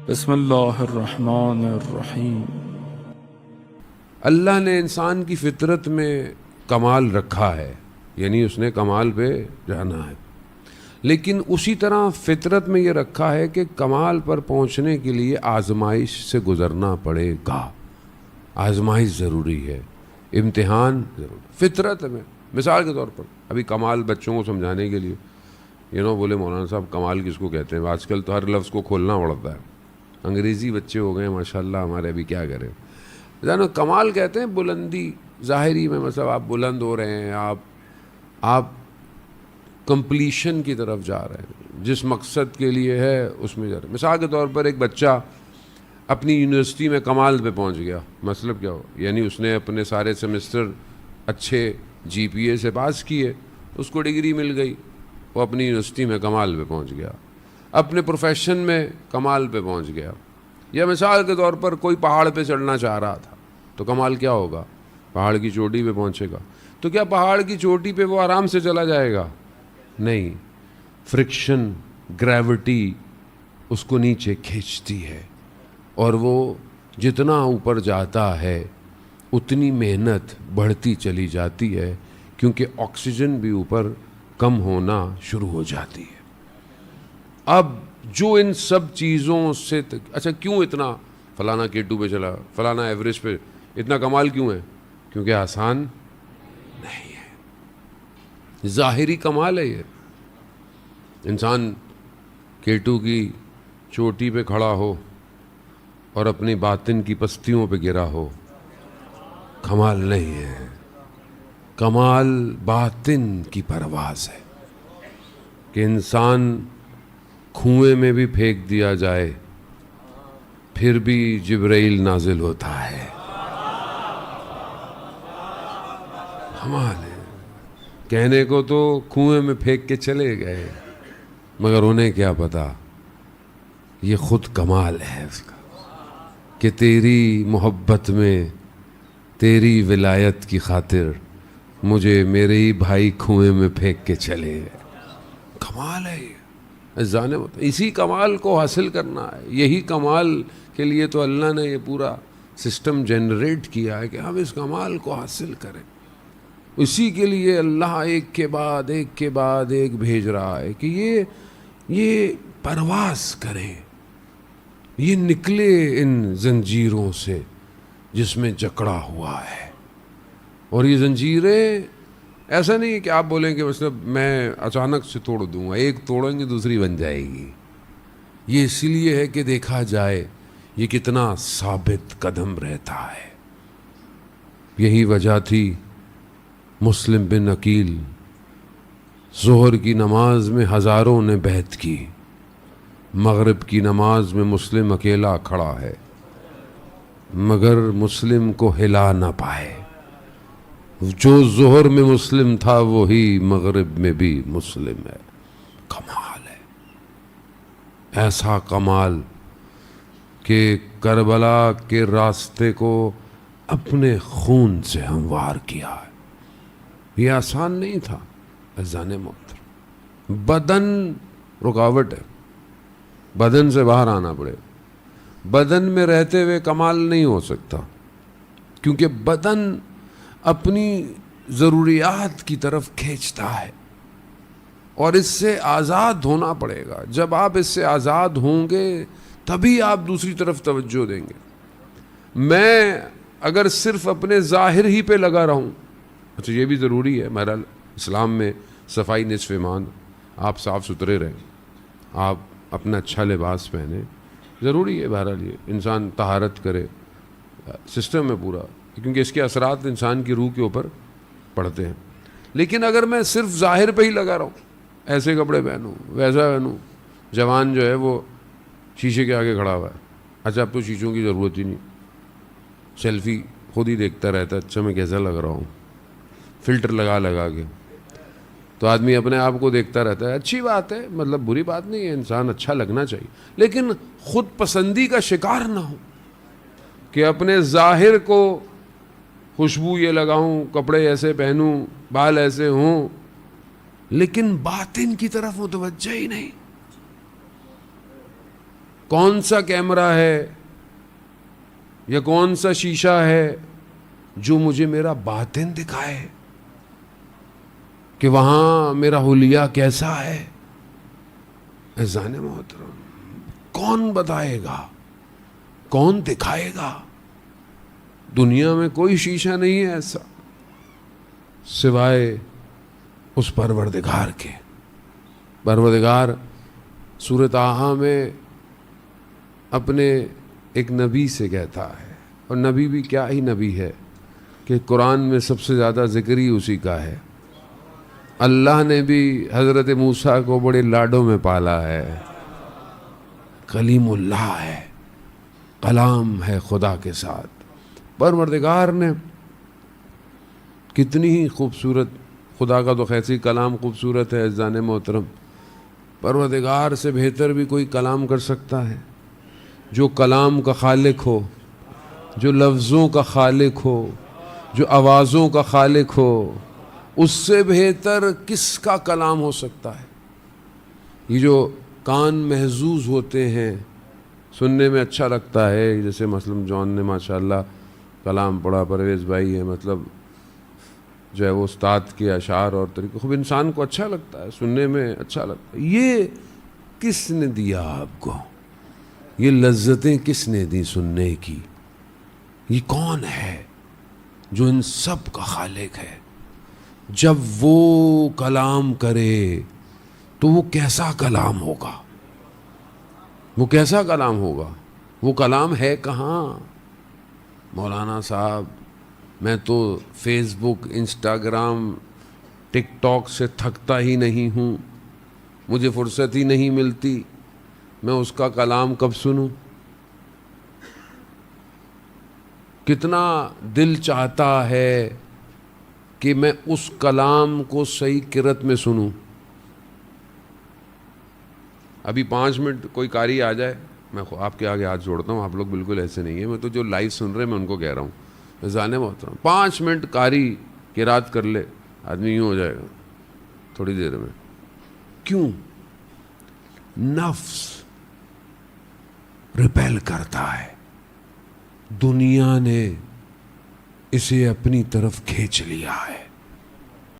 بسم اللہ الرحمن الرحیم۔ اللہ نے انسان کی فطرت میں کمال رکھا ہے، یعنی اس نے کمال پہ جانا ہے، لیکن اسی طرح فطرت میں یہ رکھا ہے کہ کمال پر پہنچنے کے لیے آزمائش سے گزرنا پڑے گا۔ آزمائش ضروری ہے، امتحان ضروری فطرت میں۔ مثال کے طور پر ابھی کمال بچوں کو سمجھانے کے لیے بولے مولانا صاحب کمال کس کو کہتے ہیں؟ آج کل تو ہر لفظ کو کھولنا پڑتا ہے، انگریزی بچے ہو گئے ماشاءاللہ ہمارے، ابھی کیا کریں۔ جانو کمال کہتے ہیں بلندی ظاہری میں، مطلب آپ بلند ہو رہے ہیں، آپ کمپلیشن کی طرف جا رہے ہیں، جس مقصد کے لیے ہے اس میں جا رہے ہیں۔ مثال کے طور پر ایک بچہ اپنی یونیورسٹی میں کمال پہ پہنچ گیا، مطلب کیا ہو؟ یعنی اس نے اپنے سارے سیمسٹر اچھے جی پی اے سے پاس کیے، اس کو ڈگری مل گئی، وہ اپنی یونیورسٹی میں کمال پہ پہنچ گیا، اپنے پروفیشن میں کمال پہ پہنچ گیا۔ یا مثال کے طور پر کوئی پہاڑ پہ چڑھنا چاہ رہا تھا تو کمال کیا ہوگا؟ پہاڑ کی چوٹی پہ پہنچے گا۔ تو کیا پہاڑ کی چوٹی پہ وہ آرام سے چلا جائے گا؟ نہیں، فرکشن، گریوٹی اس کو نیچے کھینچتی ہے، اور وہ جتنا اوپر جاتا ہے اتنی محنت بڑھتی چلی جاتی ہے، کیونکہ آکسیجن بھی اوپر کم ہونا شروع ہو جاتی ہے۔ اب جو ان سب چیزوں سے اچھا کیوں اتنا فلانا K2 پہ چلا، فلانا ایوریج پہ، اتنا کمال کیوں ہے؟ کیونکہ آسان نہیں ہے، ظاہری کمال ہے یہ۔ انسان K2 کی چوٹی پہ کھڑا ہو اور اپنی باطن کی پستیوں پہ گرا ہو، کمال نہیں ہے۔ کمال باطن کی پرواز ہے کہ انسان کنویں میں بھی پھینک دیا جائے پھر بھی جبرائیل نازل ہوتا ہے۔ کمال ہے۔ کہنے کو تو کنویں میں پھینک کے چلے گئے، مگر انہیں کیا پتا یہ خود کمال ہے اس کا، کہ تیری محبت میں، تیری ولایت کی خاطر مجھے میرے ہی بھائی کنویں میں پھینک کے چلے گئے۔ کمال ہے یہ۔ اسی کمال کو حاصل کرنا ہے، یہی کمال کے لیے تو اللہ نے یہ پورا سسٹم جنریٹ کیا ہے کہ ہم اس کمال کو حاصل کریں۔ اسی کے لیے اللہ ایک کے بعد ایک کے بعد ایک بھیج رہا ہے کہ یہ پرواز کریں، یہ نکلے ان زنجیروں سے جس میں جکڑا ہوا ہے۔ اور یہ زنجیریں ایسا نہیں ہے کہ آپ بولیں کہ مطلب میں اچانک سے توڑ دوں گا، ایک توڑیں گے دوسری بن جائے گی۔ یہ اسی لیے ہے کہ دیکھا جائے یہ کتنا ثابت قدم رہتا ہے۔ یہی وجہ تھی مسلم بن عقیل، ظہر کی نماز میں ہزاروں نے بیعت کی، مغرب کی نماز میں مسلم اکیلا کھڑا ہے، مگر مسلم کو ہلا نہ پائے۔ جو ظہر میں مسلم تھا وہی مغرب میں بھی مسلم ہے۔ کمال ہے، ایسا کمال کہ کربلا کے راستے کو اپنے خون سے ہموار کیا ہے۔ یہ آسان نہیں تھا عزیزان محترم۔ بدن رکاوٹ ہے، بدن سے باہر آنا پڑے۔ بدن میں رہتے ہوئے کمال نہیں ہو سکتا، کیونکہ بدن اپنی ضروریات کی طرف کھینچتا ہے، اور اس سے آزاد ہونا پڑے گا۔ جب آپ اس سے آزاد ہوں گے تبھی آپ دوسری طرف توجہ دیں گے۔ میں اگر صرف اپنے ظاہر ہی پہ لگا رہوں، اچھا یہ بھی ضروری ہے، بہرحال اسلام میں صفائی نصف ایمان، آپ صاف ستھرے رہیں، آپ اپنا اچھا لباس پہنیں، ضروری ہے۔ بہرحال یہ انسان طہارت کرے، سسٹم ہے پورا، کیونکہ اس کے اثرات انسان کی روح کے اوپر پڑتے ہیں۔ لیکن اگر میں صرف ظاہر پہ ہی لگا رہوں، ایسے کپڑے پہنوں، ویسا پہنوں، جوان جو ہے وہ شیشے کے آگے کھڑا ہوا ہے، اچھا اب تو شیشوں کی ضرورت ہی نہیں، سیلفی خود ہی دیکھتا رہتا ہے، اچھا میں کیسا لگ رہا ہوں، فلٹر لگا کے تو آدمی اپنے آپ کو دیکھتا رہتا ہے۔ اچھی بات ہے، مطلب بری بات نہیں ہے، انسان اچھا لگنا چاہیے، لیکن خود پسندی کا شکار نہ ہو کہ اپنے ظاہر کو خوشبو یہ لگاؤں، کپڑے ایسے پہنوں، بال ایسے ہوں، لیکن باطن کی طرف متوجہ ہی نہیں۔ کون سا کیمرہ ہے یا کون سا شیشہ ہے جو مجھے میرا باطن دکھائے کہ وہاں میرا حلیہ کیسا ہے؟ عزیزان محترم، کون بتائے گا؟ کون دکھائے گا؟ دنیا میں کوئی شیشہ نہیں ہے ایسا سوائے اس پروردگار کے۔ پروردگار سورۃ طٰہٰ میں اپنے ایک نبی سے کہتا ہے، اور نبی بھی کیا ہی نبی ہے کہ قرآن میں سب سے زیادہ ذکر ہی اسی کا ہے۔ اللہ نے بھی حضرت موسیٰ کو بڑے لاڈوں میں پالا ہے، کلیم اللہ ہے، کلام ہے خدا کے ساتھ۔ پروردگار نے کتنی ہی خوبصورت، خدا کا تو خیسی کلام خوبصورت ہے عزیزان محترم، پروردگار سے بہتر بھی کوئی کلام کر سکتا ہے؟ جو کلام کا خالق ہو، جو لفظوں کا خالق ہو، جو آوازوں کا خالق ہو، اس سے بہتر کس کا کلام ہو سکتا ہے؟ یہ جو کان محظوظ ہوتے ہیں، سننے میں اچھا لگتا ہے، جیسے مثلا جون نے ماشاءاللہ کلام پڑھا، پرویز بھائی ہے، مطلب جو ہے وہ استاد کے اشعار اور طریقے خوب انسان کو اچھا لگتا ہے، سننے میں اچھا لگتا ہے۔ یہ کس نے دیا آپ کو؟ یہ لذتیں کس نے دی سننے کی؟ یہ کون ہے جو ان سب کا خالق ہے؟ جب وہ کلام کرے تو وہ کیسا کلام ہوگا؟ وہ کیسا کلام ہوگا؟ وہ کلام ہے کہاں؟ مولانا صاحب، میں تو فیس بک، انسٹاگرام، ٹک ٹاک سے تھکتا ہی نہیں ہوں، مجھے فرصت ہی نہیں ملتی، میں اس کا کلام کب سنوں؟ کتنا دل چاہتا ہے کہ میں اس کلام کو صحیح قرأت میں سنوں۔ ابھی 5 منٹ کوئی قاری آ جائے، میں آپ کے آگے ہاتھ جوڑتا ہوں، آپ لوگ بالکل ایسے نہیں ہیں، میں تو جو لائیو سن رہے ہیں میں ان کو کہہ رہا ہوں، عزیزان محترم 5 منٹ قاری قرأت کر لے، آدمی یوں ہو جائے گا تھوڑی دیر میں۔ کیوں؟ نفس ریپیل کرتا ہے، دنیا نے اسے اپنی طرف کھینچ لیا ہے۔